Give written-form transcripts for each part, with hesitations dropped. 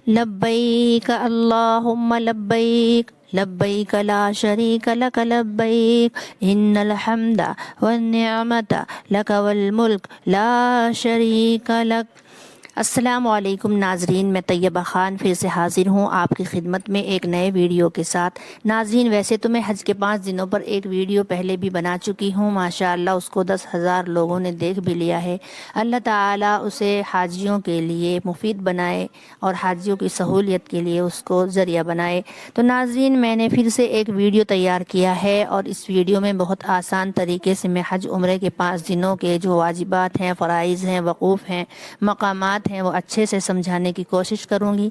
لبیک اللہم لبیک لبیک لا شریک لک لبیک ان الحمد والنعمت لک والملک لا شریک لک۔ السلام علیکم ناظرین، میں طیبہ خان پھر سے حاضر ہوں آپ کی خدمت میں ایک نئے ویڈیو کے ساتھ۔ ناظرین، ویسے تو میں حج کے 5 دنوں پر ایک ویڈیو پہلے بھی بنا چکی ہوں، ماشاءاللہ اس کو 10,000 لوگوں نے دیکھ بھی لیا ہے۔ اللہ تعالیٰ اسے حاجیوں کے لیے مفید بنائے اور حاجیوں کی سہولیت کے لیے اس کو ذریعہ بنائے۔ تو ناظرین، میں نے پھر سے ایک ویڈیو تیار کیا ہے اور اس ویڈیو میں بہت آسان طریقے سے میں حج عمرے کے 5 دنوں کے جو واجبات ہیں، فرائض ہیں، وقوف ہیں، مقامات ہیں، وہ اچھے سے سمجھانے کی کوشش کروں گی۔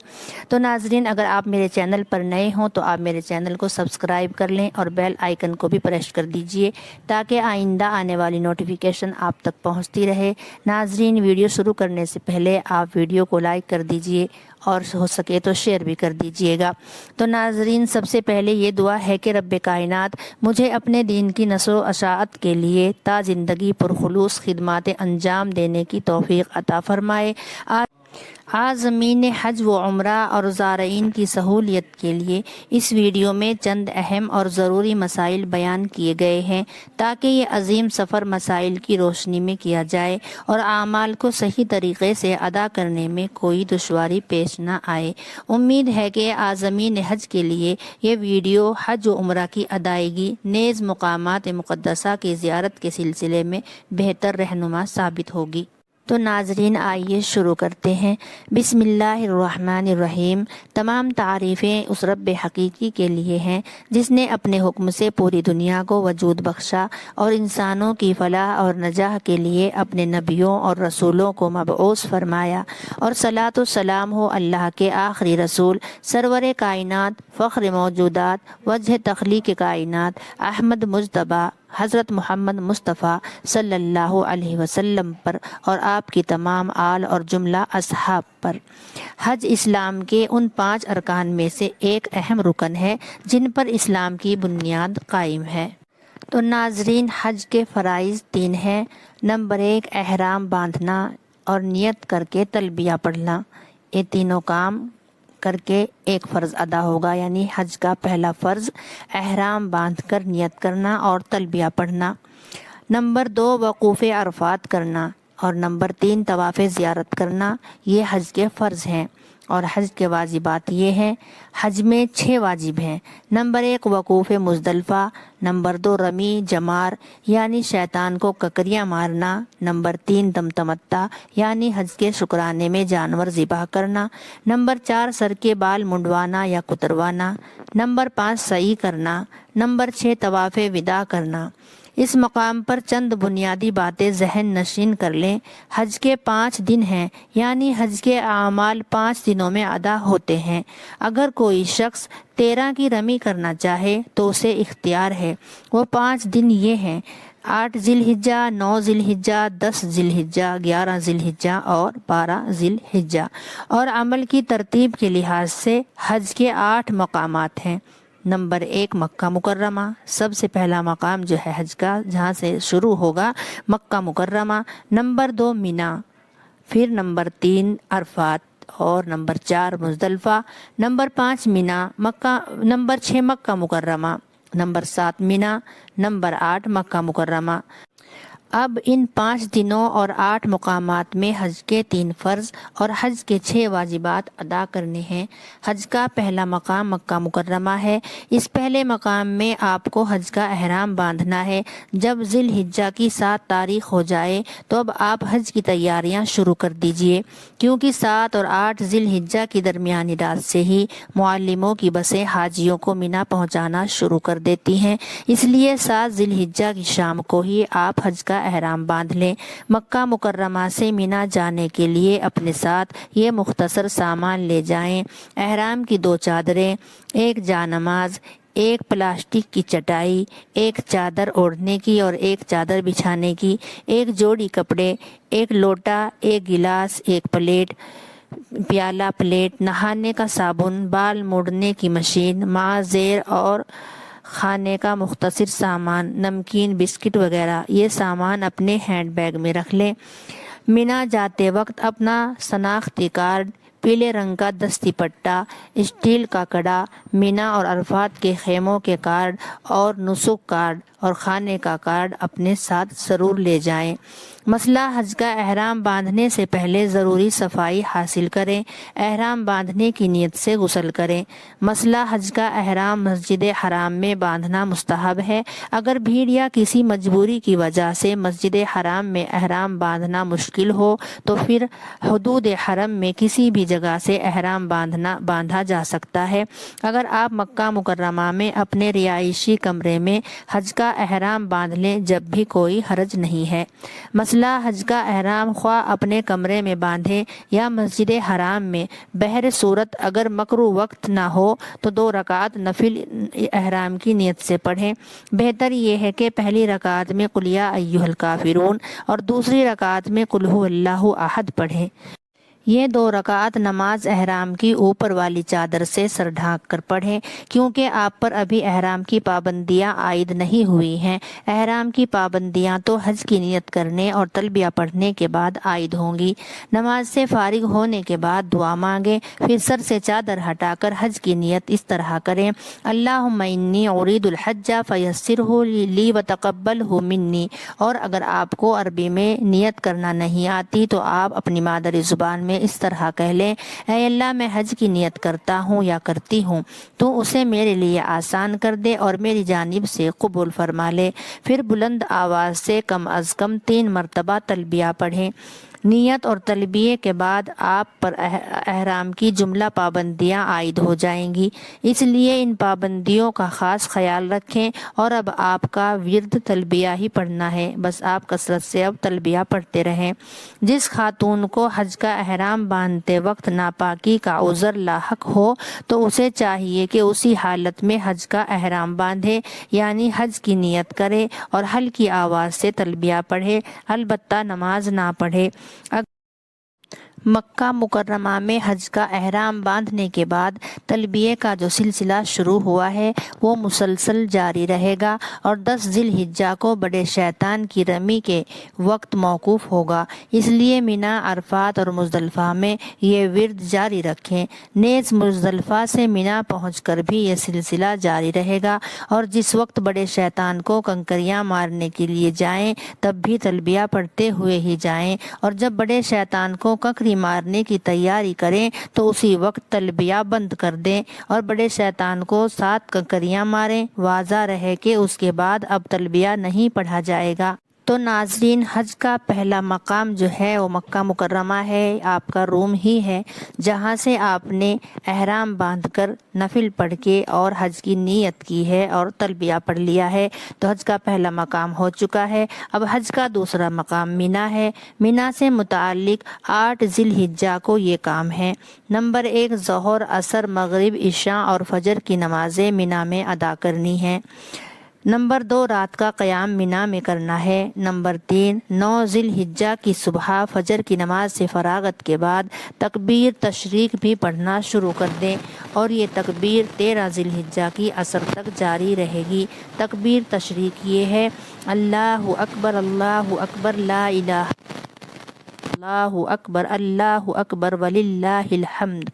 تو ناظرین، اگر آپ میرے چینل پر نئے ہوں تو آپ میرے چینل کو سبسکرائب کر لیں اور بیل آئیکن کو بھی پریس کر دیجئے تاکہ آئندہ آنے والی نوٹیفیکیشن آپ تک پہنچتی رہے۔ ناظرین، ویڈیو شروع کرنے سے پہلے آپ ویڈیو کو لائک کر دیجئے اور ہو سکے تو شیئر بھی کر دیجئے گا۔ تو ناظرین، سب سے پہلے یہ دعا ہے کہ رب کائنات مجھے اپنے دین کی نشر و اشاعت کے لیے تا زندگی پرخلوص خدمات انجام دینے کی توفیق عطا فرمائے۔ عازمین حج و عمرہ اور زائرین کی سہولیت کے لیے اس ویڈیو میں چند اہم اور ضروری مسائل بیان کیے گئے ہیں تاکہ یہ عظیم سفر مسائل کی روشنی میں کیا جائے اور اعمال کو صحیح طریقے سے ادا کرنے میں کوئی دشواری پیش نہ آئے۔ امید ہے کہ عازمین حج کے لیے یہ ویڈیو حج و عمرہ کی ادائیگی نیز مقامات مقدسہ کی زیارت کے سلسلے میں بہتر رہنما ثابت ہوگی۔ تو ناظرین، آئیے شروع کرتے ہیں۔ بسم اللہ الرحمن الرحیم۔ تمام تعریفیں اس رب حقیقی کے لیے ہیں جس نے اپنے حکم سے پوری دنیا کو وجود بخشا اور انسانوں کی فلاح اور نجاح کے لیے اپنے نبیوں اور رسولوں کو مبعوث فرمایا، اور صلاۃ و سلام ہو اللہ کے آخری رسول سرور کائنات، فخر موجودات، وجہ تخلیق کائنات، احمد مجتبیٰ حضرت محمد مصطفیٰ صلی اللہ علیہ وسلم پر اور آپ کی تمام آل اور جملہ اصحاب پر۔ حج اسلام کے ان 5 ارکان میں سے ایک اہم رکن ہے جن پر اسلام کی بنیاد قائم ہے۔ تو ناظرین، حج کے فرائض 3 ہیں۔ نمبر 1، احرام باندھنا اور نیت کر کے تلبیہ پڑھنا۔ یہ تینوں کام کر کے ایک فرض ادا ہوگا، یعنی حج کا پہلا فرض احرام باندھ کر نیت کرنا اور تلبیہ پڑھنا۔ نمبر 2، وقوف عرفات کرنا، اور نمبر 3، طواف زیارت کرنا۔ یہ حج کے فرض ہیں، اور حج کے واجبات یہ ہیں۔ حج میں 6 واجب ہیں۔ نمبر 1، وقوف مزدلفہ۔ نمبر 2، رمی جمار یعنی شیطان کو ککریاں مارنا۔ نمبر 3، دم تمتع یعنی حج کے شکرانے میں جانور ذبح کرنا۔ نمبر 4، سر کے بال منڈوانا یا کتروانا۔ نمبر 5، سعی کرنا۔ نمبر 6، طواف وداع کرنا۔ اس مقام پر چند بنیادی باتیں ذہن نشین کر لیں۔ حج کے 5 دن ہیں، یعنی حج کے اعمال 5 دنوں میں ادا ہوتے ہیں۔ اگر کوئی شخص 13 کی رمی کرنا چاہے تو اسے اختیار ہے۔ وہ 5 دن یہ ہیں: 8 ذی الحجہ، 9 ذی الحجہ، 10 ذی الحجہ، 11 ذی الحجہ اور 12 ذی الحجہ۔ اور عمل کی ترتیب کے لحاظ سے حج کے 8 مقامات ہیں۔ نمبر 1، مکہ مکرمہ۔ سب سے پہلا مقام جو ہے حج کا، جہاں سے شروع ہوگا، مکہ مکرمہ۔ نمبر 2، مینا۔ پھر نمبر 3، عرفات، اور نمبر 4، مزدلفہ۔ نمبر 5، مینا مکہ۔ نمبر 6، مکہ مکرمہ۔ نمبر 7، مینا۔ نمبر 8، مکہ مکرمہ۔ اب ان 5 دنوں اور 8 مقامات میں حج کے 3 فرض اور حج کے 6 واجبات ادا کرنے ہیں۔ حج کا پہلا مقام مکہ مکرمہ ہے۔ اس پہلے مقام میں آپ کو حج کا احرام باندھنا ہے۔ جب ذی الحجہ کی 7 تاریخ ہو جائے تو اب آپ حج کی تیاریاں شروع کر دیجئے، کیونکہ 7 اور 8 ذی الحجہ کی درمیانی رات سے ہی معلموں کی بسیں حاجیوں کو مینا پہنچانا شروع کر دیتی ہیں۔ اس لیے 7 ذی الحجہ کی شام کو ہی آپ حج کا احرام باندھ لیں۔ مکہ مکرمہ سے مینا جانے کے لیے اپنے ساتھ یہ مختصر سامان لے جائیں: احرام کی 2 چادریں، 1 جانماز، 1 پلاسٹک کی چٹائی، 1 چادر اوڑھنے کی اور 1 چادر بچھانے کی، 1 جوڑی کپڑے، 1 لوٹا، 1 گلاس، 1 پلیٹ، پیالہ پلیٹ، نہانے کا صابن، بال موڑنے کی مشین، ماء زیر اور کھانے کا مختصر سامان، نمکین، بسکٹ وغیرہ، یہ سامان اپنے ہینڈ بیگ میں رکھ لیں۔ مینا جاتے وقت اپنا شناختی کارڈ، پیلے رنگ کا دستی پٹا، اسٹیل کا کڑا، مینا اور عرفات کے خیموں کے کارڈ اور نسک کارڈ اور کھانے کا کارڈ اپنے ساتھ ضرور لے جائیں۔ مسئلہ حج کا احرام باندھنے سے پہلے ضروری صفائی حاصل کریں۔ احرام باندھنے کی نیت سے غسل کریں۔ مسئلہ حج کا احرام مسجد حرام میں باندھنا مستحب ہے۔ اگر بھیڑ یا کسی مجبوری کی وجہ سے مسجد حرام میں احرام باندھنا مشکل ہو تو پھر حدود حرم میں کسی بھی جگہ سے احرام باندھا جا سکتا ہے۔ اگر آپ مکہ مکرمہ میں اپنے رہائشی کمرے میں حج کا احرام باندھ لیں جب بھی کوئی حرج نہیں ہے۔ مسئلہ حج کا احرام خواہ اپنے کمرے میں باندھیں یا مسجد حرام میں، بہر صورت اگر مکروہ وقت نہ ہو تو 2 رکعت نفل احرام کی نیت سے پڑھیں۔ بہتر یہ ہے کہ پہلی رکعت میں قل یا ایھا الکافرون اور دوسری رکعت میں قل ھو اللہ احد پڑھیں۔ یہ 2 رکعت نماز احرام کی اوپر والی چادر سے سر ڈھانک کر پڑھیں، کیونکہ آپ پر ابھی احرام کی پابندیاں عائد نہیں ہوئی ہیں۔ احرام کی پابندیاں تو حج کی نیت کرنے اور تلبیہ پڑھنے کے بعد عائد ہوں گی۔ نماز سے فارغ ہونے کے بعد دعا مانگیں، پھر سر سے چادر ہٹا کر حج کی نیت اس طرح کریں: اللہم انی ارید الحج فیسرہ لی وتقبلہ منی۔ اور اگر آپ کو عربی میں نیت کرنا نہیں آتی تو آپ اپنی مادری زبان میں اس طرح کہہ لیں: اے اللہ، میں حج کی نیت کرتا ہوں یا کرتی ہوں، تو اسے میرے لیے آسان کر دے اور میری جانب سے قبول فرما لے۔ پھر بلند آواز سے کم از کم 3 مرتبہ تلبیہ پڑھیں۔ نیت اور تلبیہ کے بعد آپ پر احرام کی جملہ پابندیاں عائد ہو جائیں گی، اس لیے ان پابندیوں کا خاص خیال رکھیں۔ اور اب آپ کا ورد تلبیہ ہی پڑھنا ہے، بس آپ کثرت سے اب تلبیہ پڑھتے رہیں۔ جس خاتون کو حج کا احرام باندھتے وقت ناپاکی کا عذر لاحق ہو تو اسے چاہیے کہ اسی حالت میں حج کا احرام باندھے، یعنی حج کی نیت کرے اور ہلکی آواز سے تلبیہ پڑھے، البتہ نماز نہ پڑھے۔ مکہ مکرمہ میں حج کا احرام باندھنے کے بعد تلبیہ کا جو سلسلہ شروع ہوا ہے وہ مسلسل جاری رہے گا اور 10 ذی الحجہ کو بڑے شیطان کی رمی کے وقت موقوف ہوگا۔ اس لیے مینا، عرفات اور مزدلفہ میں یہ ورد جاری رکھیں۔ نیز مزدلفہ سے مینا پہنچ کر بھی یہ سلسلہ جاری رہے گا، اور جس وقت بڑے شیطان کو کنکریاں مارنے کے لیے جائیں تب بھی تلبیہ پڑھتے ہوئے ہی جائیں، اور جب بڑے شیطان کو کنکری مارنے کی تیاری کریں تو اسی وقت تلبیہ بند کر دیں اور بڑے شیطان کو 7 کنکریاں ماریں۔ واضح رہے کہ اس کے بعد اب تلبیہ نہیں پڑھا جائے گا۔ تو ناظرین، حج کا پہلا مقام جو ہے وہ مکہ مکرمہ ہے، آپ کا روم ہی ہے، جہاں سے آپ نے احرام باندھ کر نفل پڑھ کے اور حج کی نیت کی ہے اور تلبیہ پڑھ لیا ہے، تو حج کا پہلا مقام ہو چکا ہے۔ اب حج کا دوسرا مقام مینا ہے۔ مینا سے متعلق 8 ذی الحجہ کو یہ کام ہے: نمبر 1، ظہر، عصر، مغرب، عشاء اور فجر کی نمازیں مینا میں ادا کرنی ہیں۔ نمبر 2، رات کا قیام مینا میں کرنا ہے۔ نمبر 3، 9 ذی الحجہ کی صبح فجر کی نماز سے فراغت کے بعد تکبیر تشریق بھی پڑھنا شروع کر دیں، اور یہ تکبیر 13 ذی الحجہ کی عصر تک جاری رہے گی۔ تکبیر تشریق یہ ہے: اللہ اکبر، اللہ اکبر، لا الہ، اللہ اکبر، اللہ اکبر وللہ الحمد۔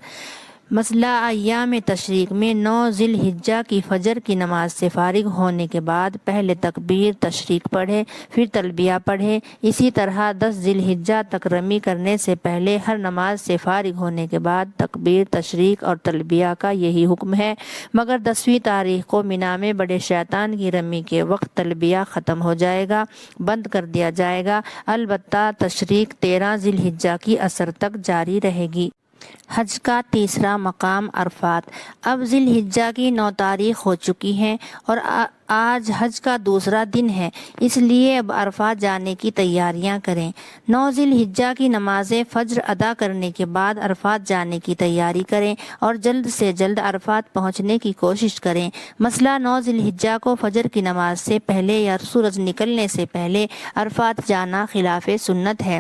مسئلہ ایام تشریق میں 9 ذی الحجہ کی فجر کی نماز سے فارغ ہونے کے بعد پہلے تکبیر تشریق پڑھے، پھر تلبیہ پڑھے۔ اسی طرح 10 ذی الحجہ تک رمی کرنے سے پہلے ہر نماز سے فارغ ہونے کے بعد تکبیر تشریق اور تلبیہ کا یہی حکم ہے، مگر 10ویں تاریخ کو مینا میں بڑے شیطان کی رمی کے وقت تلبیہ ختم ہو جائے گا، بند کر دیا جائے گا، البتہ تشریق 13 ذی الحجہ کی عصر تک جاری رہے گی۔ حج کا تیسرا مقام عرفات۔ اب ذی الحجہ کی 9 تاریخ ہو چکی ہیں اور آج حج کا دوسرا دن ہے، اس لیے اب عرفات جانے کی تیاریاں کریں۔ 9 ذی الحجہ کی نماز فجر ادا کرنے کے بعد عرفات جانے کی تیاری کریں اور جلد سے جلد عرفات پہنچنے کی کوشش کریں۔ مسئلہ 9 ذی الحجہ کو فجر کی نماز سے پہلے یا سورج نکلنے سے پہلے عرفات جانا خلاف سنت ہے۔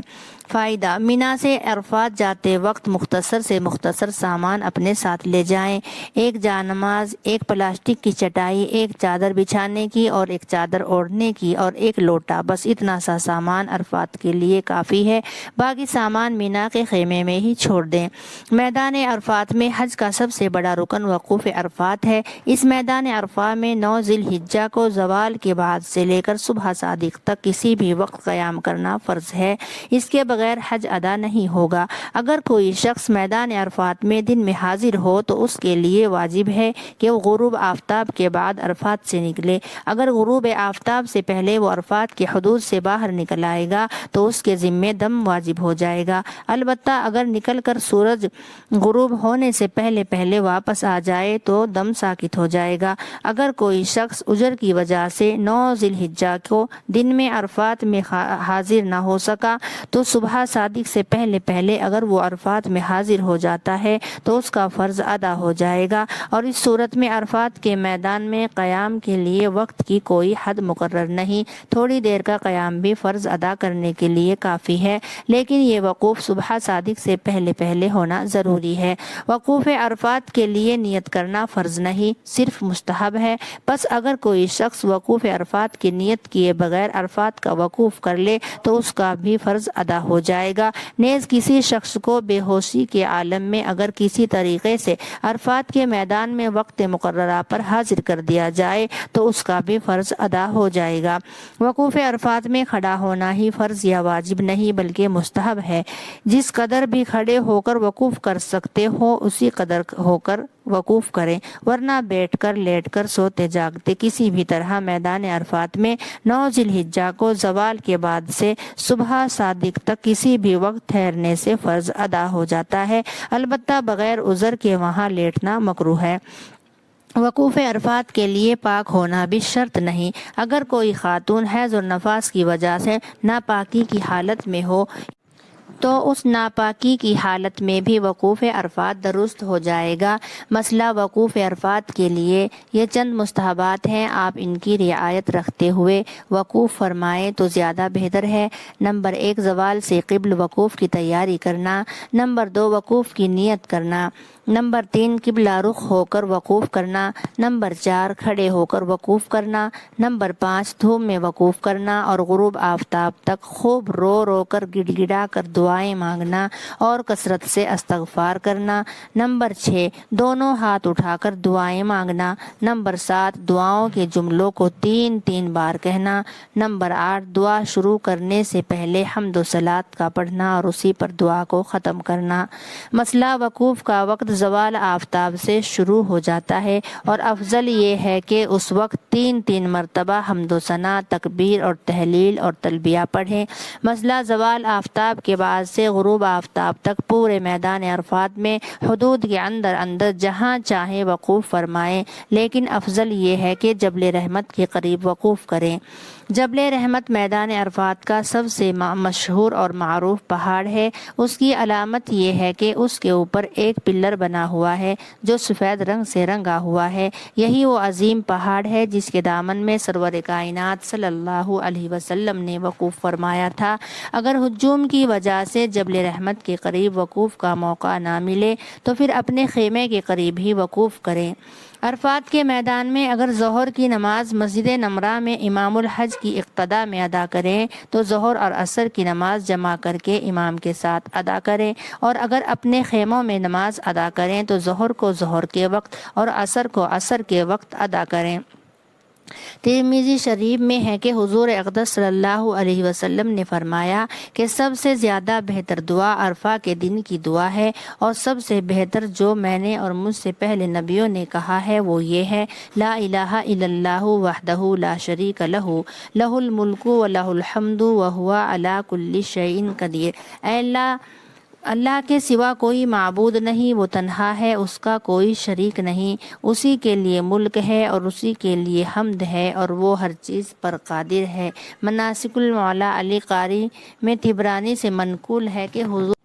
فائدہ: مینا سے عرفات جاتے وقت مختصر سے مختصر سامان اپنے ساتھ لے جائیں۔ ایک جانماز، ایک پلاسٹک کی چٹائی، ایک چادر بچھا بچھانے کی اور ایک چادر اوڑھنے کی اور ایک لوٹا، بس اتنا سا سامان عرفات کے لیے کافی ہے، باقی سامان مینا کے خیمے میں ہی چھوڑ دیں۔ میدان عرفات میں حج کا سب سے بڑا رکن وقوف عرفات ہے۔ اس میدان عرفات میں 9 ذی الحجہ کو زوال کے بعد سے لے کر صبح صادق تک کسی بھی وقت قیام کرنا فرض ہے، اس کے بغیر حج ادا نہیں ہوگا۔ اگر کوئی شخص میدان عرفات میں دن میں حاضر ہو تو اس کے لیے واجب ہے کہ وہ غروب آفتاب کے بعد عرفات سے نکلے۔ اگر غروب آفتاب سے پہلے وہ عرفات کے حدود سے باہر نکل آئے گا تو اس کے ذمے دم واجب ہو جائے گا، البتہ اگر نکل کر سورج غروب ہونے سے پہلے واپس آ جائے تو دم ساکت ہو جائے گا۔ اگر کوئی شخص عذر کی وجہ سے 9 ذی الحجہ کو دن میں عرفات میں حاضر نہ ہو سکا تو صبح صادق سے پہلے اگر وہ عرفات میں حاضر ہو جاتا ہے تو اس کا فرض ادا ہو جائے گا، اور اس صورت میں عرفات کے میدان میں قیام کے لیے وقت کی کوئی حد مقرر نہیں، تھوڑی دیر کا قیام بھی فرض ادا کرنے کے لیے کافی ہے، لیکن یہ وقوف صبح صادق سے پہلے ہونا ضروری ہے۔ وقوف عرفات کے لیے نیت کرنا فرض نہیں، صرف مستحب ہے، پس اگر کوئی شخص وقوف عرفات کی نیت کیے بغیر عرفات کا وقوف کر لے تو اس کا بھی فرض ادا ہو جائے گا۔ نیز کسی شخص کو بے ہوشی کے عالم میں اگر کسی طریقے سے عرفات کے میدان میں وقت مقررہ پر حاضر کر دیا جائے تو اس کا بھی فرض ادا ہو جائے گا۔ وقوف عرفات میں کھڑا ہونا ہی فرض یا واجب نہیں بلکہ مستحب ہے، جس قدر بھی کھڑے ہو کر وقوف کر سکتے ہو اسی قدر ہو کر وقوف کریں، ورنہ بیٹھ کر لیٹ کر سوتے جاگتے کسی بھی طرح میدان عرفات میں 9 ذی الحجہ کو زوال کے بعد سے صبح صادق تک کسی بھی وقت ٹھہرنے سے فرض ادا ہو جاتا ہے، البتہ بغیر عذر کے وہاں لیٹنا مکروہ ہے۔ وقوف عرفات کے لیے پاک ہونا بھی شرط نہیں، اگر کوئی خاتون حیض اور نفاس کی وجہ سے ناپاکی کی حالت میں ہو تو اس ناپاکی کی حالت میں بھی وقوف عرفات درست ہو جائے گا۔ مسئلہ وقوف عرفات کے لیے یہ چند مستحبات ہیں، آپ ان کی رعایت رکھتے ہوئے وقوف فرمائیں تو زیادہ بہتر ہے۔ نمبر 1، زوال سے قبل وقوف کی تیاری کرنا۔ نمبر 2، وقوف کی نیت کرنا۔ نمبر 3، قبلہ رخ ہو کر وقوف کرنا۔ نمبر 4، کھڑے ہو کر وقوف کرنا۔ نمبر 5، دھوپ میں وقوف کرنا اور غروب آفتاب تک خوب رو کر گڑ گڑا کر دعائیں مانگنا اور کثرت سے استغفار کرنا۔ نمبر 6، دونوں ہاتھ اٹھا کر دعائیں مانگنا۔ نمبر 7، دعاؤں کے جملوں کو 3 بار کہنا۔ نمبر 8، دعا شروع کرنے سے پہلے حمد و صلات کا پڑھنا اور اسی پر دعا کو ختم کرنا۔ مسئلہ وقوف کا وقت زوال آفتاب سے شروع ہو جاتا ہے اور افضل یہ ہے کہ اس وقت 3 مرتبہ حمد و ثنا، تکبیر اور تہلیل اور تلبیہ پڑھیں۔ مسئلہ زوال آفتاب کے بعد سے غروب آفتاب تک پورے میدان عرفات میں حدود کے اندر جہاں چاہیں وقوف فرمائیں، لیکن افضل یہ ہے کہ جبل رحمت کے قریب وقوف کریں۔ جبل رحمت میدان عرفات کا سب سے مشہور اور معروف پہاڑ ہے۔ اس کی علامت یہ ہے کہ اس کے اوپر ایک پلر بنا ہوا ہے جو سفید رنگ سے رنگا ہوا ہے۔ یہی وہ عظیم پہاڑ ہے جس کے دامن میں سرور کائنات صلی اللہ علیہ وسلم نے وقوف فرمایا تھا۔ اگر ہجوم کی وجہ سے جبل رحمت کے قریب وقوف کا موقع نہ ملے تو پھر اپنے خیمے کے قریب ہی وقوف کریں۔ عرفات کے میدان میں اگر ظہر کی نماز مسجد نمرہ میں امام الحج کی اقتداء میں ادا کریں تو ظہر اور عصر کی نماز جمع کر کے امام کے ساتھ ادا کریں، اور اگر اپنے خیموں میں نماز ادا کریں تو ظہر کو ظہر کے وقت اور عصر کو عصر کے وقت ادا کریں۔ ترمذی شریف میں ہے کہ حضور اقدس صلی اللہ علیہ وسلم نے فرمایا کہ سب سے زیادہ بہتر دعا عرفہ کے دن کی دعا ہے، اور سب سے بہتر جو میں نے اور مجھ سے پہلے نبیوں نے کہا ہے وہ یہ ہے، لا الہ الا اللہ وحدہ لا شریک لہ لہ الملک و لہ الحمد وہو علی کل شیء قدیر۔ اے اللہ کے سوا کوئی معبود نہیں، وہ تنہا ہے، اس کا کوئی شریک نہیں، اسی کے لیے ملک ہے اور اسی کے لیے حمد ہے اور وہ ہر چیز پر قادر ہے۔ مناسک المولا علی قاری میں طبرانی سے منقول ہے کہ حضور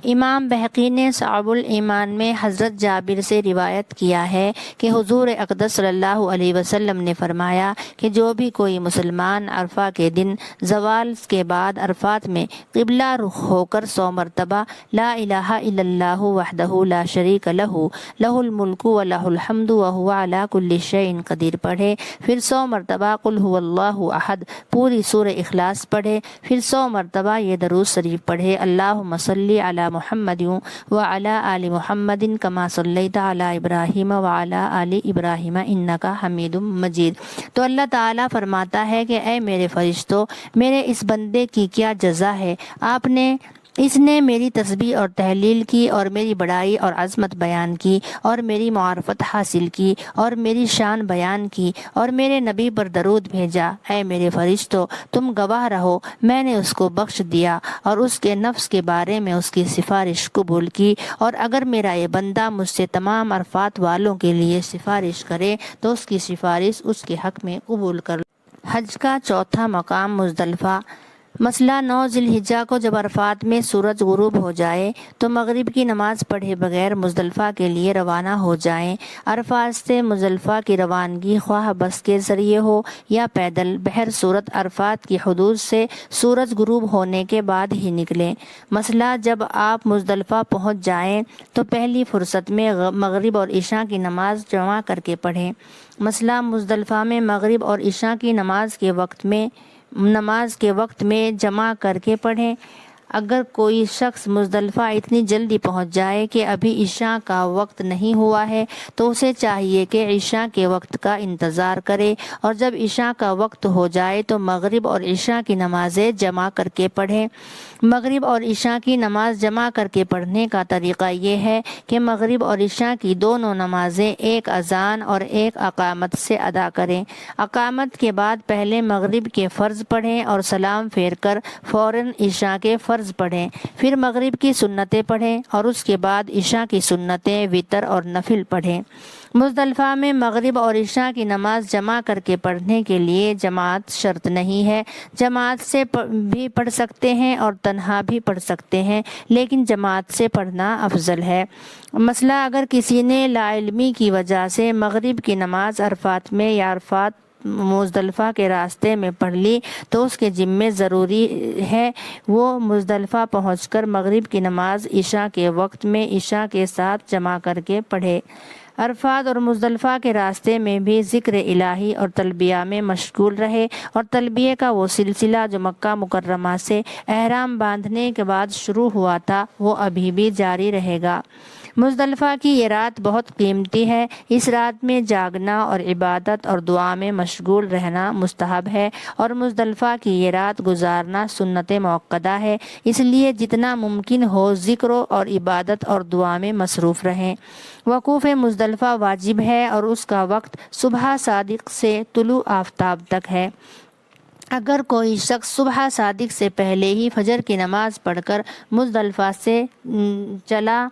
امام بہقی نے صعب الایمان میں حضرت جابر سے روایت کیا ہے کہ حضور اقدس صلی اللہ علیہ وسلم نے فرمایا کہ جو بھی کوئی مسلمان عرفہ کے دن زوال کے بعد عرفات میں قبلہ رخ ہو کر 100 مرتبہ لا الہ الا اللہ وحدہ لا شریک لہ لہ الملک و لہ الحمد وہو علی کل شیء قدیر پڑھے، پھر 100 مرتبہ قل هو اللہ احد پوری سورہ اخلاص پڑھے، پھر 100 مرتبہ یہ درود شریف پڑھے، اللہم صلی علی محمد وعلی آل محمد کما صلیت علی ابراہیم وعلی آل ابراہیم انک حمید مجید، تو اللہ تعالیٰ فرماتا ہے کہ اے میرے فرشتوں، میرے اس بندے کی کیا جزا ہے، اس نے میری تسبیح اور تحلیل کی اور میری بڑائی اور عظمت بیان کی اور میری معرفت حاصل کی اور میری شان بیان کی اور میرے نبی پر درود بھیجا، اے میرے فرشتوں تم گواہ رہو، میں نے اس کو بخش دیا اور اس کے نفس کے بارے میں اس کی سفارش قبول کی، اور اگر میرا یہ بندہ مجھ سے تمام عرفات والوں کے لیے سفارش کرے تو اس کی سفارش اس کے حق میں قبول کر لوں۔ حج کا چوتھا مقام مزدلفہ۔ مسئلہ 9 ذی الحجہ کو جب عرفات میں سورج غروب ہو جائے تو مغرب کی نماز پڑھے بغیر مزدلفہ کے لیے روانہ ہو جائیں۔ عرفات سے مزدلفہ کی روانگی خواہ بس کے ذریعے ہو یا پیدل، بہر صورت عرفات کی حدود سے سورج غروب ہونے کے بعد ہی نکلیں۔ مسئلہ جب آپ مزدلفہ پہنچ جائیں تو پہلی فرصت میں مغرب اور عشاء کی نماز جمع کر کے پڑھیں۔ مسئلہ مزدلفہ میں مغرب اور عشاء کی نماز کے وقت میں جمع کر کے پڑھیں۔ اگر کوئی شخص مزدلفہ اتنی جلدی پہنچ جائے کہ ابھی عشاء کا وقت نہیں ہوا ہے تو اسے چاہیے کہ عشاء کے وقت کا انتظار کرے، اور جب عشاء کا وقت ہو جائے تو مغرب اور عشاء کی نمازیں جمع کر کے پڑھیں۔ مغرب اور عشاء کی نماز جمع کر کے پڑھنے کا طریقہ یہ ہے کہ مغرب اور عشاء کی دونوں نمازیں ایک اذان اور ایک اقامت سے ادا کریں۔ اقامت کے بعد پہلے مغرب کے فرض پڑھیں اور سلام پھیر کر فوراً عشاء کے فرض پڑھیں، پھر مغرب کی سنتیں پڑھیں اور اس کے بعد عشاء کی سنتیں، وتر اور نفل پڑھیں۔ مزدلفہ میں مغرب اور عشاء کی نماز جمع کر کے پڑھنے کے لیے جماعت شرط نہیں ہے، جماعت سے بھی پڑھ سکتے ہیں اور تنہا بھی پڑھ سکتے ہیں، لیکن جماعت سے پڑھنا افضل ہے۔ مسئلہ اگر کسی نے لا علمی کی وجہ سے مغرب کی نماز عرفات میں یا عرفات مزدلفہ کے راستے میں پڑھ لی تو اس کے ذمے ضروری ہے وہ مزدلفہ پہنچ کر مغرب کی نماز عشاء کے وقت میں عشاء کے ساتھ جمع کر کے پڑھے۔ عرفات اور مزدلفہ کے راستے میں بھی ذکر الہی اور تلبیہ میں مشغول رہے، اور تلبیہ کا وہ سلسلہ جو مکہ مکرمہ سے احرام باندھنے کے بعد شروع ہوا تھا وہ ابھی بھی جاری رہے گا۔ مزدلفہ کی یہ رات بہت قیمتی ہے، اس رات میں جاگنا اور عبادت اور دعا میں مشغول رہنا مستحب ہے، اور مزدلفہ کی یہ رات گزارنا سنت موقدہ ہے، اس لیے جتنا ممکن ہو ذکر اور عبادت اور دعا میں مصروف رہیں۔ وقوف مزدلفہ واجب ہے اور اس کا وقت صبح صادق سے طلوع آفتاب تک ہے۔ اگر کوئی شخص صبح صادق سے پہلے ہی فجر کی نماز پڑھ کر مزدلفہ سے چلا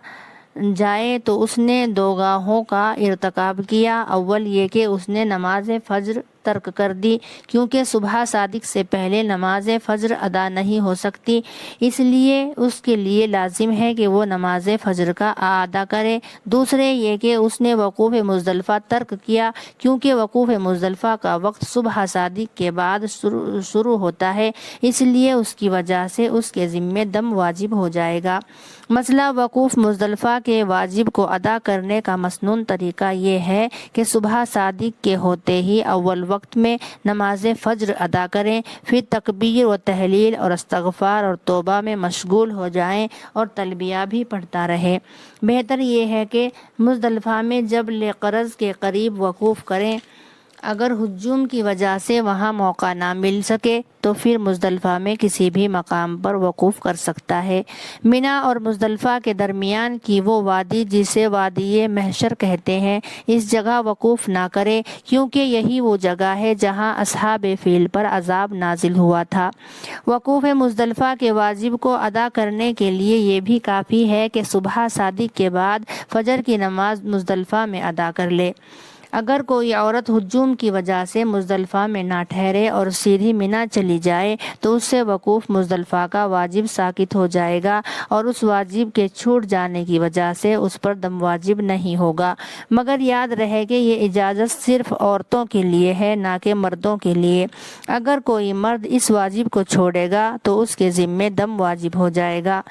جائے تو اس نے 2 گناہوں کا ارتکاب کیا۔ اول یہ کہ اس نے نماز فجر ترک کر دی، کیونکہ صبح صادق سے پہلے نماز فجر ادا نہیں ہو سکتی، اس لیے اس کے لیے لازم ہے کہ وہ نماز فجر کا ادا کرے۔ دوسرے یہ کہ اس نے وقوف مزدلفہ ترک کیا، کیونکہ وقوف مزدلفہ کا وقت صبح صادق کے بعد شروع ہوتا ہے، اس لیے اس کی وجہ سے اس کے ذمے دم واجب ہو جائے گا۔ مسئلہ وقوف مزدلفہ کے واجب کو ادا کرنے کا مسنون طریقہ یہ ہے کہ صبح صادق کے ہوتے ہی اول وقت میں نماز فجر ادا کریں، پھر تکبیر و تحلیل اور استغفار اور توبہ میں مشغول ہو جائیں اور تلبیہ بھی پڑھتا رہے۔ بہتر یہ ہے کہ مزدلفہ میں جبل قرظ کے قریب وقوف کریں۔ اگر ہجوم کی وجہ سے وہاں موقع نہ مل سکے تو پھر مزدلفہ میں کسی بھی مقام پر وقوف کر سکتا ہے۔ منی اور مزدلفہ کے درمیان کی وہ وادی جسے وادی محشر کہتے ہیں، اس جگہ وقوف نہ کرے، کیونکہ یہی وہ جگہ ہے جہاں اصحاب فیل پر عذاب نازل ہوا تھا۔ وقوف مزدلفہ کے واجب کو ادا کرنے کے لیے یہ بھی کافی ہے کہ صبح صادق کے بعد فجر کی نماز مزدلفہ میں ادا کر لے۔ اگر کوئی عورت ہجوم کی وجہ سے مزدلفہ میں نہ ٹھہرے اور سیدھی منا چلی جائے تو اس سے وقوف مزدلفہ کا واجب ساقط ہو جائے گا اور اس واجب کے چھوٹ جانے کی وجہ سے اس پر دم واجب نہیں ہوگا، مگر یاد رہے کہ یہ اجازت صرف عورتوں کے لیے ہے نہ کہ مردوں کے لیے۔ اگر کوئی مرد اس واجب کو چھوڑے گا تو اس کے ذمے دم واجب ہو جائے گا۔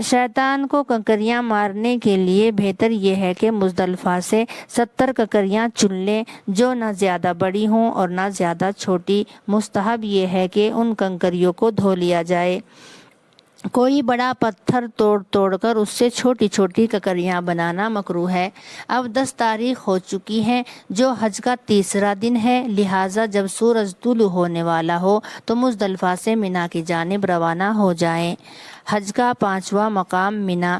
شیطان کو کنکریاں مارنے کے لیے بہتر یہ ہے کہ مزدلفہ سے 70 کنکریاں چن لیں جو نہ زیادہ بڑی ہوں اور نہ زیادہ چھوٹی۔ مستحب یہ ہے کہ ان کنکریوں کو دھو لیا جائے۔ کوئی بڑا پتھر توڑ کر اس سے چھوٹی چھوٹی کنکریاں بنانا مکروہ ہے۔ اب 10 تاریخ ہو چکی ہے جو حج کا تیسرا دن ہے، لہٰذا جب سورج طلوع ہونے والا ہو تو مزدلفہ سے منا کی جانب روانہ ہو جائیں۔ حج کا 5واں مقام منا۔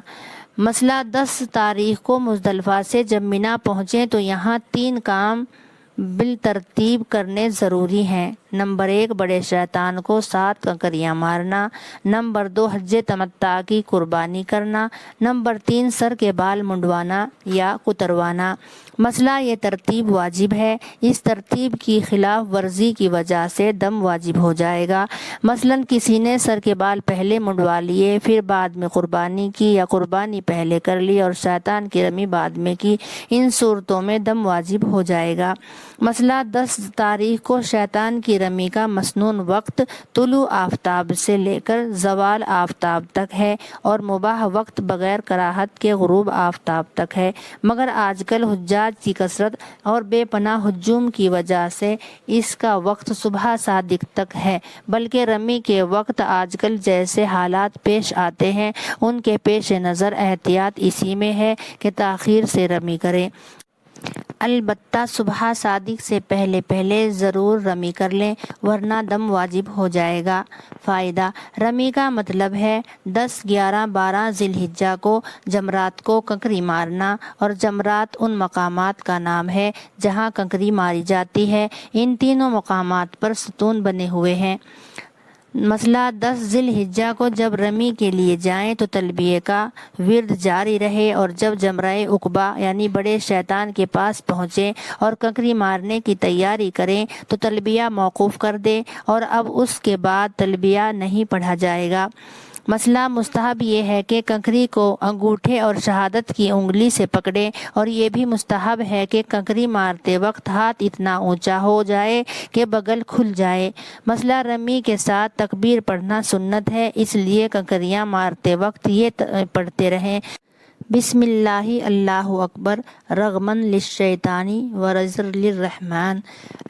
مسئلہ 10 تاریخ کو مزدلفہ سے جب منا پہنچیں تو یہاں 3 کام بالترتیب کرنے ضروری ہیں۔ نمبر 1 بڑے شیطان کو 7 کنکریاں مارنا۔ نمبر 2 حج تمتع کی قربانی کرنا۔ نمبر 3 سر کے بال منڈوانا یا کتروانا۔ مسئلہ یہ ترتیب واجب ہے، اس ترتیب کی خلاف ورزی کی وجہ سے دم واجب ہو جائے گا۔ مثلاً کسی نے سر کے بال پہلے منڈوا لیے پھر بعد میں قربانی کی، یا قربانی پہلے کر لی اور شیطان کی رمی بعد میں کی، ان صورتوں میں دم واجب ہو جائے گا۔ مسئلہ 10 تاریخ کو شیطان کی رمی کا مسنون وقت طلوع آفتاب سے لے کر زوال آفتاب تک ہے اور مباح وقت بغیر کراہت کے غروب آفتاب تک ہے، مگر آج کل حجاج کی کثرت اور بے پناہ ہجوم کی وجہ سے اس کا وقت صبح صادق تک ہے، بلکہ رمی کے وقت آج کل جیسے حالات پیش آتے ہیں ان کے پیش نظر احتیاط اسی میں ہے کہ تاخیر سے رمی کریں۔ البتہ صبح صادق سے پہلے ضرور رمی کر لیں ورنہ دم واجب ہو جائے گا۔ فائدہ: رمی کا مطلب ہے 10، 11، 12 ذی الحجہ کو جمرات کو کنکری مارنا، اور جمرات ان مقامات کا نام ہے جہاں کنکری ماری جاتی ہے۔ ان تینوں مقامات پر ستون بنے ہوئے ہیں۔ مسئلہ 10 ذی الحجہ کو جب رمی کے لیے جائیں تو تلبیہ کا ورد جاری رہے، اور جب جمرہ عقبہ یعنی بڑے شیطان کے پاس پہنچیں اور کنکری مارنے کی تیاری کریں تو تلبیہ موقوف کر دیں اور اب اس کے بعد تلبیہ نہیں پڑھا جائے گا۔ مسئلہ مستحب یہ ہے کہ کنکری کو انگوٹھے اور شہادت کی انگلی سے پکڑیں، اور یہ بھی مستحب ہے کہ کنکری مارتے وقت ہاتھ اتنا اونچا ہو جائے کہ بغل کھل جائے۔ مسئلہ رمی کے ساتھ تکبیر پڑھنا سنت ہے، اس لیے کنکریاں مارتے وقت یہ پڑھتے رہیں: بسم اللہ اللہ اکبر رغمن للشیطان ورزر للرحمن۔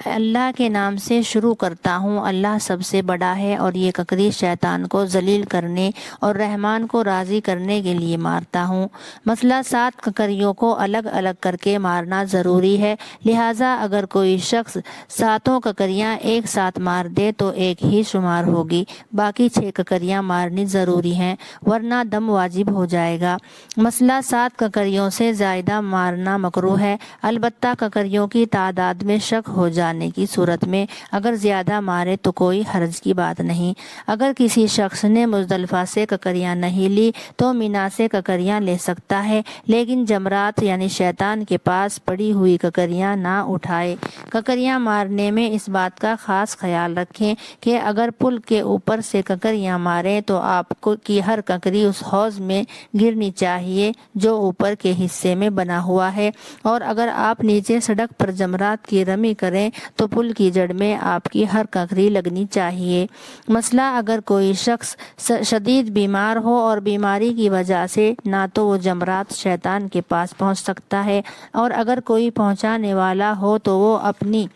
اللہ کے نام سے شروع کرتا ہوں، اللہ سب سے بڑا ہے، اور یہ کنکری شیطان کو ذلیل کرنے اور رحمان کو راضی کرنے کے لیے مارتا ہوں۔ مسئلہ 7 کنکریوں کو الگ الگ کر کے مارنا ضروری ہے، لہٰذا اگر کوئی شخص 7 کنکریاں ایک ساتھ مار دے تو ایک ہی شمار ہوگی، باقی 6 کنکریاں مارنی ضروری ہیں ورنہ دم واجب ہو جائے گا۔ مسئلہ 7 کنکریوں سے زائدہ مارنا مکروہ ہے، البتہ کنکریوں کی تعداد میں شک ہو جانے کی صورت میں اگر زیادہ مارے تو کوئی حرج کی بات نہیں۔ اگر کسی شخص نے مزدلفہ سے کنکریاں نہیں لی تو منا سے کنکریاں لے سکتا ہے، لیکن جمرات یعنی شیطان کے پاس پڑی ہوئی کنکریاں نہ اٹھائے۔ کنکریاں مارنے میں اس بات کا خاص خیال رکھیں کہ اگر پل کے اوپر سے کنکریاں ماریں تو آپ کی ہر کنکری اس حوض میں گرنی چاہیے جو اوپر کے حصے میں بنا ہوا ہے، اور اگر آپ نیچے سڑک پر جمرات کی رمی کریں تو پل کی جڑ میں آپ کی ہر کنکری لگنی چاہیے۔ مسئلہ اگر کوئی شخص شدید بیمار ہو اور بیماری کی وجہ سے نہ تو وہ جمرات شیطان کے پاس پہنچ سکتا ہے، اور اگر کوئی پہنچانے والا ہو تو وہ اپنی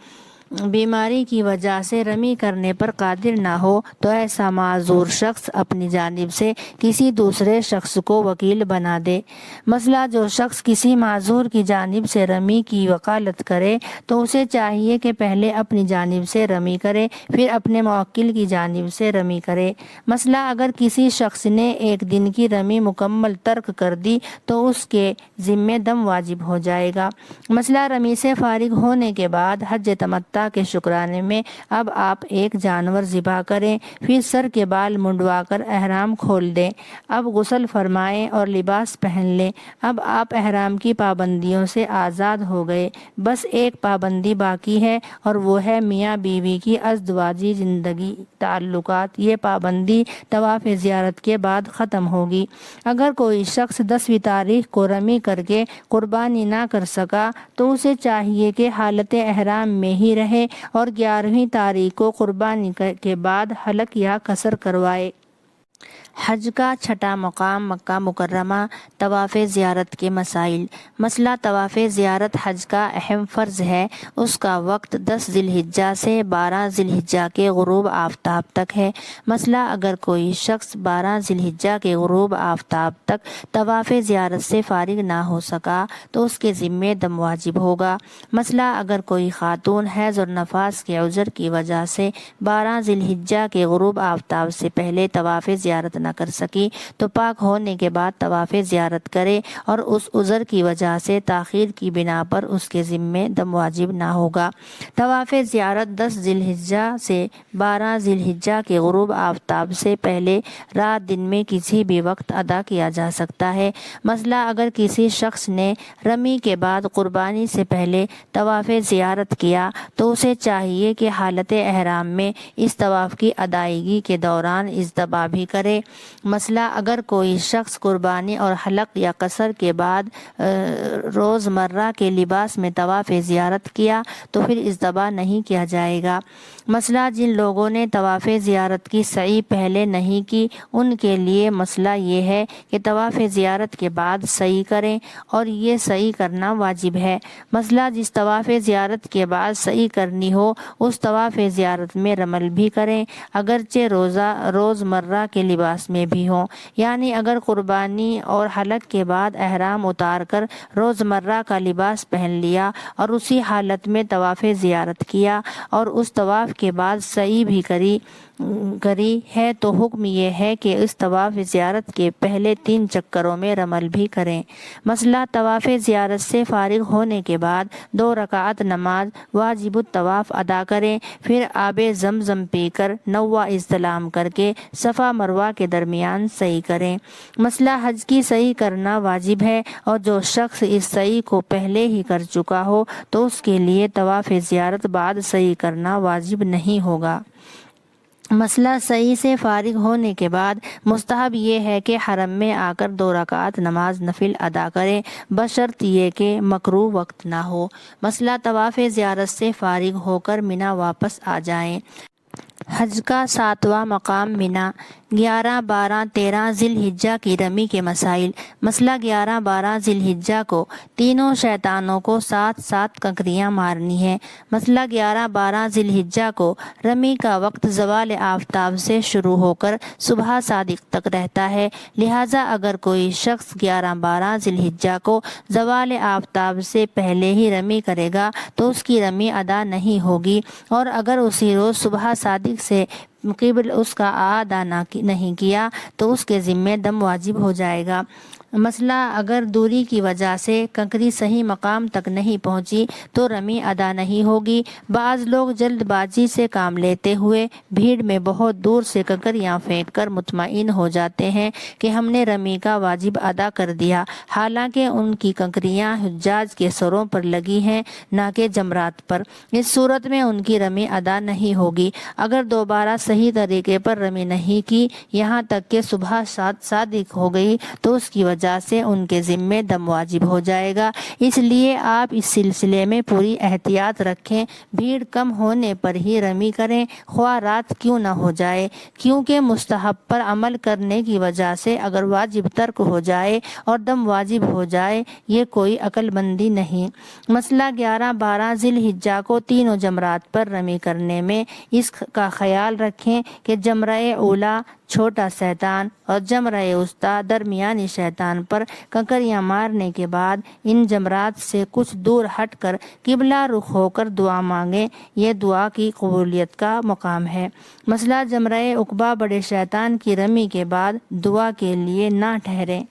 بیماری کی وجہ سے رمی کرنے پر قادر نہ ہو، تو ایسا معذور شخص اپنی جانب سے کسی دوسرے شخص کو وکیل بنا دے۔ مسئلہ جو شخص کسی معذور کی جانب سے رمی کی وکالت کرے تو اسے چاہیے کہ پہلے اپنی جانب سے رمی کرے پھر اپنے موکل کی جانب سے رمی کرے۔ مسئلہ اگر کسی شخص نے ایک دن کی رمی مکمل ترک کر دی تو اس کے ذمے دم واجب ہو جائے گا۔ مسئلہ رمی سے فارغ ہونے کے بعد حج تمتع عطا کے شکرانے میں اب آپ ایک جانور ذبح کریں، پھر سر کے بال منڈوا کر احرام کھول دیں، اب غسل فرمائیں اور لباس پہن لیں۔ اب آپ احرام کی پابندیوں سے آزاد ہو گئے، بس ایک پابندی باقی ہے اور وہ ہے میاں بیوی کی ازدواجی زندگی تعلقات۔ یہ پابندی طواف زیارت کے بعد ختم ہوگی۔ اگر کوئی شخص 10ویں تاریخ کو رمی کر کے قربانی نہ کر سکا تو اسے چاہیے کہ حالت احرام میں ہی رہے اور 11ویں تاریخ کو قربانی کے بعد حلق یا قصر کروائے۔ حج کا چھٹا مقام مکہ مکرمہ۔ طواف زیارت کے مسائل۔ مسئلہ طواف زیارت حج کا اہم فرض ہے۔ اس کا وقت 10 ذی الحجہ سے 12 ذی الحجہ کے غروب آفتاب تک ہے۔ مسئلہ اگر کوئی شخص 12 ذی الحجہ کے غروب آفتاب تک طواف زیارت سے فارغ نہ ہو سکا تو اس کے ذمے دم واجب ہوگا۔ مسئلہ اگر کوئی خاتون حیض اور نفاس کے عذر کی وجہ سے 12 ذی الحجہ کے غروب آفتاب سے پہلے طواف زیارت نہ کر سکی تو پاک ہونے کے بعد طواف زیارت کرے اور اس عذر کی وجہ سے تاخیر کی بنا پر اس کے ذمے دم واجب نہ ہوگا۔ طواف زیارت 10 ذی الحجہ سے 12 ذی الحجہ کے غروب آفتاب سے پہلے رات دن میں کسی بھی وقت ادا کیا جا سکتا ہے۔ مسئلہ اگر کسی شخص نے رمی کے بعد قربانی سے پہلے طواف زیارت کیا تو اسے چاہیے کہ حالت احرام میں اس طواف کی ادائیگی کے دوران اجتباء بھی کرے۔ مسئلہ اگر کوئی شخص قربانی اور حلق یا قصر کے بعد روزمرہ کے لباس میں طواف زیارت کیا تو پھر اجتباء نہیں کیا جائے گا۔ مسئلہ جن لوگوں نے طواف زیارت کی سعی پہلے نہیں کی ان کے لیے مسئلہ یہ ہے کہ طواف زیارت کے بعد سعی کریں اور یہ سعی کرنا واجب ہے۔ مسئلہ جس طواف زیارت کے بعد سعی کرنی ہو اس طواف زیارت میں رمل بھی کریں اگرچہ روزمرہ کے لباس میں بھی ہوں، یعنی اگر قربانی اور حلق کے بعد احرام اتار کر روزمرہ کا لباس پہن لیا اور اسی حالت میں طواف زیارت کیا اور اس طواف کے بعد سعی بھی کری ہے تو حکم یہ ہے کہ اس طواف زیارت کے پہلے 3 چکروں میں رمل بھی کریں۔ مسئلہ طواف زیارت سے فارغ ہونے کے بعد 2 رکعت نماز واجب الطواف ادا کریں، پھر آب زمزم پی کر 9واں استلام کر کے صفا مروہ کے درمیان سعی کریں۔ مسئلہ حج کی سعی کرنا واجب ہے اور جو شخص اس سعی کو پہلے ہی کر چکا ہو تو اس کے لیے طواف زیارت بعد سعی کرنا واجب نہیں ہوگا۔ مسئلہ سعی سے فارغ ہونے کے بعد مستحب یہ ہے کہ حرم میں آ کر 2 رکعت نماز نفل ادا کریں بشرط یہ کہ مکروہ وقت نہ ہو۔ مسئلہ طواف زیارت سے فارغ ہو کر منی واپس آ جائیں۔ حج کا 7واں مقام منی۔ 11، 12، 13 ذی الحجہ کی رمی کے مسائل۔ مسئلہ 11، 12 ذی الحجہ کو تینوں شیطانوں کو 7 کنکریاں مارنی ہیں۔ مسئلہ 11، 12 ذی الحجہ کو رمی کا وقت زوال آفتاب سے شروع ہو کر صبح صادق تک رہتا ہے، لہٰذا اگر کوئی شخص 11، 12 ذی الحجہ کو زوال آفتاب سے پہلے ہی رمی کرے گا تو اس کی رمی ادا نہیں ہوگی، اور اگر اسی روز صبح صادق سے قبل اس کا ادا نہیں کیا تو اس کے ذمے دم واجب ہو جائے گا۔ مسئلہ اگر دوری کی وجہ سے کنکری صحیح مقام تک نہیں پہنچی تو رمی ادا نہیں ہوگی۔ بعض لوگ جلد بازی سے کام لیتے ہوئے بھیڑ میں بہت دور سے کنکریاں پھینک کر مطمئن ہو جاتے ہیں کہ ہم نے رمی کا واجب ادا کر دیا، حالانکہ ان کی کنکریاں حجاج کے سروں پر لگی ہیں نہ کہ جمرات پر۔ اس صورت میں ان کی رمی ادا نہیں ہوگی۔ اگر دوبارہ صحیح طریقے پر رمی نہیں کی یہاں تک کہ صبح صادق ہو گئی تو اس کی وجہ سے ان کے ذمے دم واجب ہو جائے گا۔ اس لیے آپ اس سلسلے میں پوری احتیاط رکھیں، بھیڑ کم ہونے پر ہی رمی کریں خواہ رات کیوں نہ ہو جائے، کیونکہ مستحب پر عمل کرنے کی وجہ سے اگر واجب ترک ہو جائے اور دم واجب ہو جائے یہ کوئی عقل مندی نہیں۔ مسئلہ 11، 12 ذی الحجہ کو تینوں جمرات پر رمی کرنے میں اس کا خیال رکھیں کہ جمرہ اولی چھوٹا شیطان اور جمرہ وسطیٰ درمیانی شیطان پر کنکریاں مارنے کے بعد ان جمرات سے کچھ دور ہٹ کر قبلہ رخ ہو کر دعا مانگیں، یہ دعا کی قبولیت کا مقام ہے۔ مسئلہ جمرہ عقبہ بڑے شیطان کی رمی کے بعد دعا کے لیے نہ ٹھہریں۔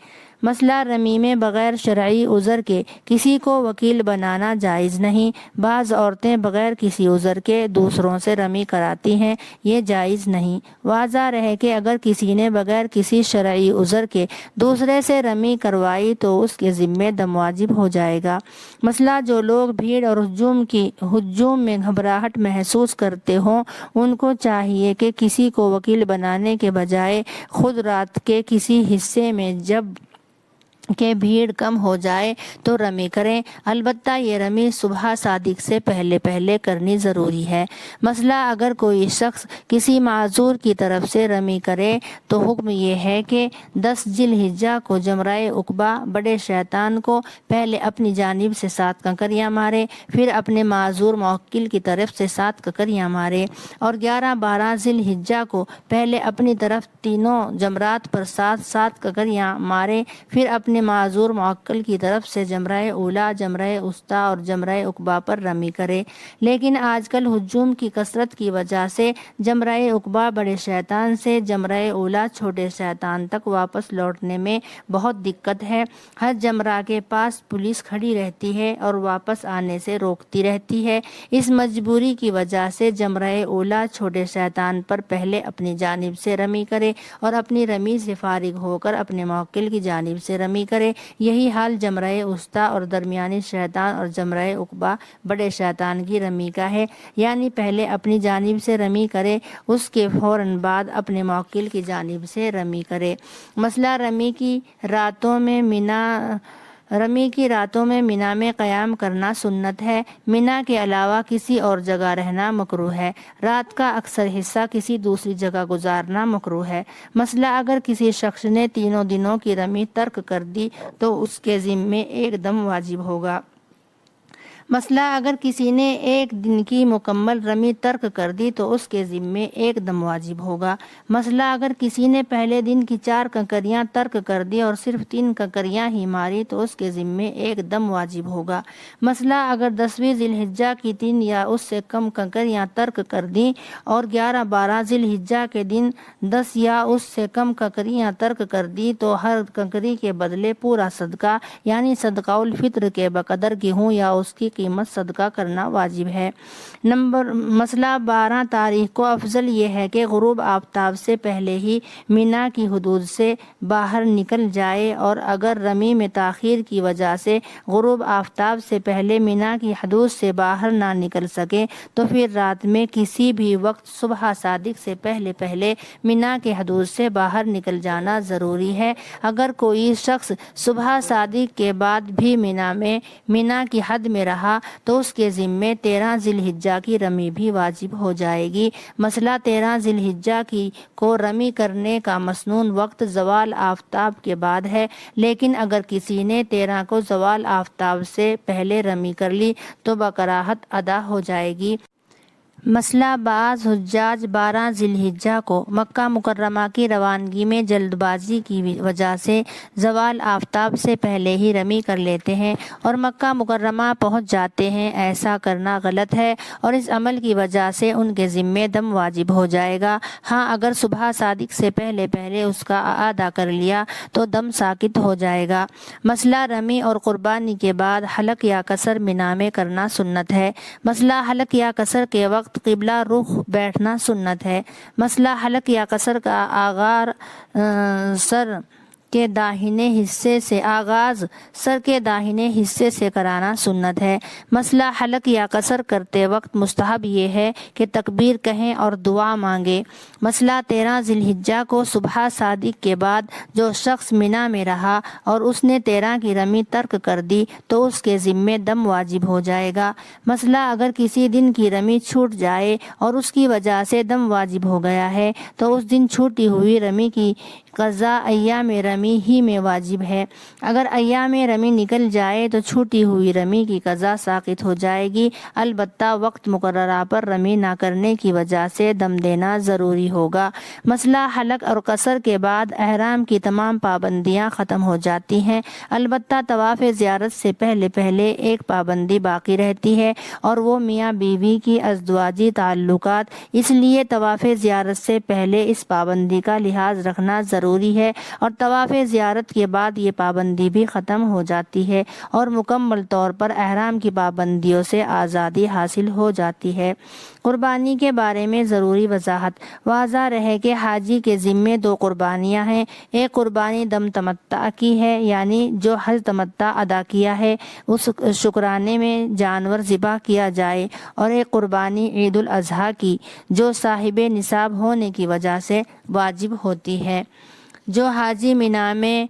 مسئلہ رمی میں بغیر شرعی عذر کے کسی کو وکیل بنانا جائز نہیں۔ بعض عورتیں بغیر کسی عذر کے دوسروں سے رمی کراتی ہیں، یہ جائز نہیں۔ واضح رہے کہ اگر کسی نے بغیر کسی شرعی عذر کے دوسرے سے رمی کروائی تو اس کے ذمے دم واجب ہو جائے گا۔ مسئلہ جو لوگ بھیڑ اور ہجوم میں گھبراہٹ محسوس کرتے ہوں، ان کو چاہیے کہ کسی کو وکیل بنانے کے بجائے خود رات کے کسی حصے میں جب کہ بھیڑ کم ہو جائے تو رمی کریں۔ البتہ یہ رمی صبح صادق سے پہلے پہلے کرنی ضروری ہے۔ مسئلہ اگر کوئی شخص کسی معذور کی طرف سے رمی کرے تو حکم یہ ہے کہ 10 ذی الحجہ کو جمرہ عقبہ بڑے شیطان کو پہلے اپنی جانب سے 7 کنکریاں مارے، پھر اپنے معذور موکل کی طرف سے 7 کنکریاں مارے، اور 11-12 ذی الحجہ کو پہلے اپنی طرف تینوں جمرات پر 7 کنکریاں مارے، پھر اپنے معذور موکل کی طرف سے جمرہ اولا، جمرہ وسطیٰ اور جمرہ عقبہ پر رمی کرے۔ لیکن آج کل ہجوم کی کثرت کی وجہ سے جمرہ عقبہ بڑے شیطان سے جمرہ اولا چھوٹے شیطان تک واپس لوٹنے میں بہت دقت ہے۔ ہر جمرہ کے پاس پولیس کھڑی رہتی ہے اور واپس آنے سے روکتی رہتی ہے۔ اس مجبوری کی وجہ سے جمرہ اولا چھوٹے شیطان پر پہلے اپنی جانب سے رمی کرے اور اپنی رمی سے فارغ ہو کر اپنے موکل کی جانب سے رمی کرے۔ یہی حال جمرہ وسطیٰ اور درمیانی شیطان اور جمرہ عقبہ بڑے شیطان کی رمی کا ہے، یعنی پہلے اپنی جانب سے رمی کرے، اس کے فوراً بعد اپنے موکل کی جانب سے رمی کرے۔ مسئلہ رمی کی راتوں میں مینا میں قیام کرنا سنت ہے۔ مینا کے علاوہ کسی اور جگہ رہنا مکروہ ہے۔ رات کا اکثر حصہ کسی دوسری جگہ گزارنا مکروہ ہے۔ مسئلہ اگر کسی شخص نے تینوں دنوں کی رمی ترک کر دی تو اس کے ذمے ایک دم واجب ہوگا۔ مسئلہ اگر کسی نے ایک دن کی مکمل رمی ترک کر دی تو اس کے ذمے ایک دم واجب ہوگا۔ مسئلہ اگر کسی نے پہلے دن کی 4 کنکریاں ترک کر دی اور صرف 3 کنکریاں ہی ماری تو اس کے ذمے ایک دم واجب ہوگا۔ مسئلہ اگر 10ویں ذی الحجہ کی 3 یا اس سے کم کنکریاں ترک کر دیں اور 11-12 ذی الحجہ کے دن 10 یا اس سے کم کنکریاں ترک کر دی تو ہر کنکری کے بدلے پورا صدقہ یعنی صدقہ الفطر کے بقدر گیہوں یا اس کی قیمت صدقہ کرنا واجب ہے۔ مسئلہ 12 تاریخ کو افضل یہ ہے کہ غروب آفتاب سے پہلے ہی مینا کی حدود سے باہر نکل جائے، اور اگر رمی میں تاخیر کی وجہ سے غروب آفتاب سے پہلے مینا کی حدود سے باہر نہ نکل سکے تو پھر رات میں کسی بھی وقت صبح صادق سے پہلے پہلے مینا کے حدود سے باہر نکل جانا ضروری ہے۔ اگر کوئی شخص صبح صادق کے بعد بھی مینا کی حد میں رہا تو اس کے ذمے 13 ذی الحجہ کی رمی بھی واجب ہو جائے گی۔ مسئلہ 13 ذی الحجہ کو رمی کرنے کا مسنون وقت زوال آفتاب کے بعد ہے، لیکن اگر کسی نے 13 کو زوال آفتاب سے پہلے رمی کر لی تو بکراہت ادا ہو جائے گی۔ مسئلہ بعض حجاج 12 ذی الحجہ کو مکہ مکرمہ کی روانگی میں جلد بازی کی وجہ سے زوال آفتاب سے پہلے ہی رمی کر لیتے ہیں اور مکہ مکرمہ پہنچ جاتے ہیں۔ ایسا کرنا غلط ہے اور اس عمل کی وجہ سے ان کے ذمے دم واجب ہو جائے گا۔ ہاں، اگر صبح صادق سے پہلے پہلے اس کا ادا کر لیا تو دم ساقط ہو جائے گا۔ مسئلہ رمی اور قربانی کے بعد حلق یا قصر مینا میں کرنا سنت ہے۔ مسئلہ حلق یا قصر کے وقت قبلہ رخ بیٹھنا سنت ہے۔ مسئلہ حلق یا قصر کا آغاز سر کے داہنے حصے سے کرانا سنت ہے۔ مسئلہ حلق یا قصر کرتے وقت مستحب یہ ہے کہ تکبیر کہیں اور دعا مانگے۔ مسئلہ 13 ذی الحجہ کو صبح صادق کے بعد جو شخص مینا میں رہا اور اس نے 13 کی رمی ترک کر دی تو اس کے ذمے دم واجب ہو جائے گا۔ مسئلہ اگر کسی دن کی رمی چھوٹ جائے اور اس کی وجہ سے دم واجب ہو گیا ہے تو اس دن چھوٹی ہوئی رمی کی قضا ایام رمی ہی میں واجب ہے۔ اگر ایام رمی نکل جائے تو چھوٹی ہوئی رمی کی قضا ساقط ہو جائے گی، البتہ وقت مقررہ پر رمی نہ کرنے کی وجہ سے دم دینا ضروری ہوگا۔ مسئلہ حلق اور قصر کے بعد احرام کی تمام پابندیاں ختم ہو جاتی ہیں، البتہ طواف زیارت سے پہلے پہلے ایک پابندی باقی رہتی ہے اور وہ میاں بیوی کی ازدواجی تعلقات، اس لیے طواف زیارت سے پہلے اس پابندی کا لحاظ رکھنا ضروری ہے اور طواف طواف زیارت کے بعد یہ پابندی بھی ختم ہو جاتی ہے اور مکمل طور پر احرام کی پابندیوں سے آزادی حاصل ہو جاتی ہے۔ قربانی کے بارے میں ضروری وضاحت۔ واضح رہے کہ حاجی کے ذمے دو قربانیاں ہیں۔ ایک قربانی دم تمتع کی ہے، یعنی جو حج تمتع ادا کیا ہے اس شکرانے میں جانور ذبح کیا جائے، اور ایک قربانی عید الاضحیٰ کی جو صاحب نصاب ہونے کی وجہ سے واجب ہوتی ہے۔ جو حاجی مینا میں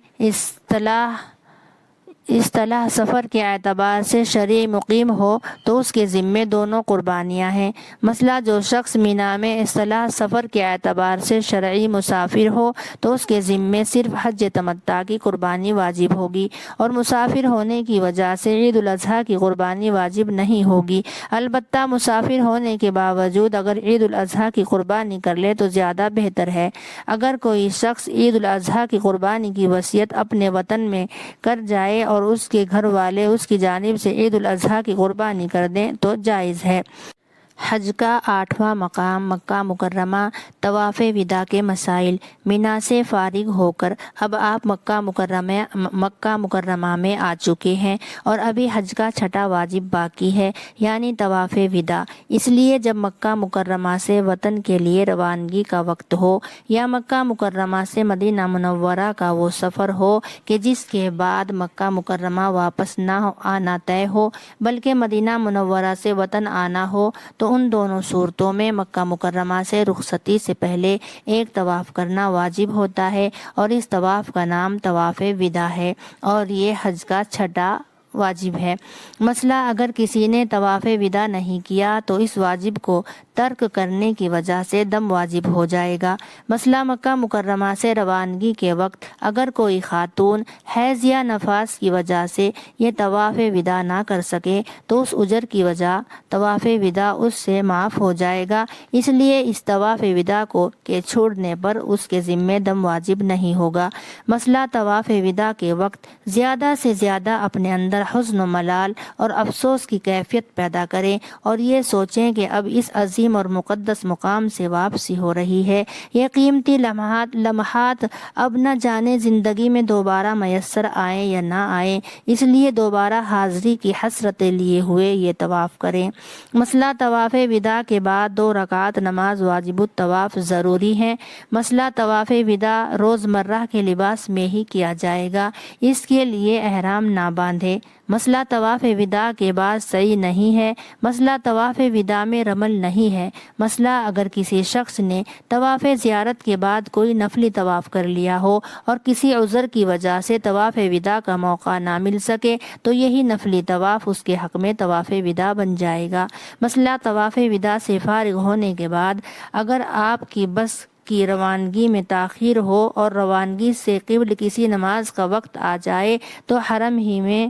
اصطلاح سفر کے اعتبار سے شرعی مقیم ہو تو اس کے ذمے دونوں قربانیاں ہیں۔ مثلا جو شخص مینا میں اصطلاح سفر کے اعتبار سے شرعی مسافر ہو تو اس کے ذمے صرف حج تمتع کی قربانی واجب ہوگی، اور مسافر ہونے کی وجہ سے عید الاضحیٰ کی قربانی واجب نہیں ہوگی۔ البتہ مسافر ہونے کے باوجود اگر عید الاضحیٰ کی قربانی کر لے تو زیادہ بہتر ہے۔ اگر کوئی شخص عید الاضحیٰ کی قربانی کی وصیت اپنے وطن میں کر جائے اور اس کے گھر والے اس کی جانب سے عید الاضحیٰ کی قربانی کر دیں تو جائز ہے۔ حج کا 8واں مقام مکہ مکرمہ۔ طواف وداع کے مسائل۔ مینا سے فارغ ہو کر اب آپ مکہ مکرمہ میں آ چکے ہیں اور ابھی حج کا 6واں واجب باقی ہے، یعنی طواف وداع۔ اس لیے جب مکہ مکرمہ سے وطن کے لیے روانگی کا وقت ہو یا مکہ مکرمہ سے مدینہ منورہ کا وہ سفر ہو کہ جس کے بعد مکہ مکرمہ واپس نہ آنا طے ہو بلکہ مدینہ منورہ سے وطن آنا ہو، تو ان دونوں صورتوں میں مکہ مکرمہ سے رخصتی سے پہلے ایک طواف کرنا واجب ہوتا ہے، اور اس طواف کا نام طواف وداع ہے، اور یہ حج کا 6واں واجب ہے۔ مسئلہ اگر کسی نے طواف وداع نہیں کیا تو اس واجب کو ترک کرنے کی وجہ سے دم واجب ہو جائے گا۔ مسئلہ مکہ مکرمہ سے روانگی کے وقت اگر کوئی خاتون حیض یا نفاس کی وجہ سے یہ طواف وداع نہ کر سکے تو اس عذر کی وجہ طواف وداع اس سے معاف ہو جائے گا، اس لیے اس طواف وداع کے چھوڑنے پر اس کے ذمے دم واجب نہیں ہوگا۔ مسئلہ طواف وداع کے وقت زیادہ سے زیادہ اپنے اندر حزن و ملال اور افسوس کی کیفیت پیدا کریں اور یہ سوچیں کہ اب اس عظیم اور مقدس مقام سے واپسی ہو رہی ہے۔ یہ قیمتی لمحات اب نہ جانے زندگی میں دوبارہ میسر آئیں یا نہ آئیں، اس لیے دوبارہ حاضری کی حسرتیں لیے ہوئے یہ طواف کریں۔ مسئلہ طواف وداع کے بعد 2 رکعت نماز واجب الطواف ضروری ہے۔ مسئلہ طواف وداع روزمرہ کے لباس میں ہی کیا جائے گا، اس کے لیے احرام نہ باندھے۔ مسئلہ طواف وداع کے بعد سعی نہیں ہے۔ مسئلہ طواف وداع میں رمل نہیں ہے۔ مسئلہ اگر کسی شخص نے طواف زیارت کے بعد کوئی نفلی طواف کر لیا ہو اور کسی عذر کی وجہ سے طواف وداع کا موقع نہ مل سکے تو یہی نفلی طواف اس کے حق میں طواف وداع بن جائے گا۔ مسئلہ طواف وداع سے فارغ ہونے کے بعد اگر آپ کی بس کی روانگی میں تاخیر ہو اور روانگی سے قبل کسی نماز کا وقت آ جائے تو حرم ہی میں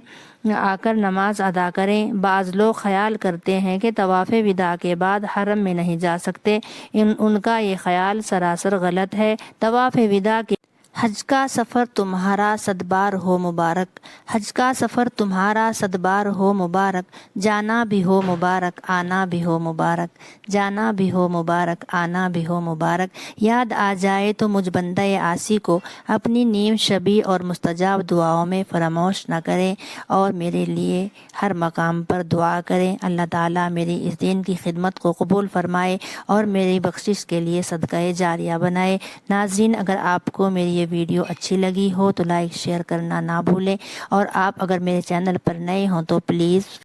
آ کر نماز ادا کریں۔ بعض لوگ خیال کرتے ہیں کہ طواف وداع کے بعد حرم میں نہیں جا سکتے، ان کا یہ خیال سراسر غلط ہے۔ طواف وداع کے حج کا سفر تمہارا صد بار ہو مبارک، حج کا سفر تمہارا صد بار ہو مبارک، جانا بھی ہو مبارک آنا بھی ہو مبارک، جانا بھی ہو مبارک آنا بھی ہو مبارک۔ یاد آ جائے تو مجھ بندہ عاصی کو اپنی نیم شبی اور مستجاب دعاؤں میں فراموش نہ کریں اور میرے لیے ہر مقام پر دعا کریں۔ اللہ تعالیٰ میری اس دین کی خدمت کو قبول فرمائے اور میری بخشش کے لیے صدقہ جاریہ بنائے۔ ناظرین، اگر آپ کو میری یہ ویڈیو اچھی لگی ہو تو لائک شیئر کرنا نہ بھولیں، اور آپ اگر میرے چینل پر نئے ہوں تو پلیز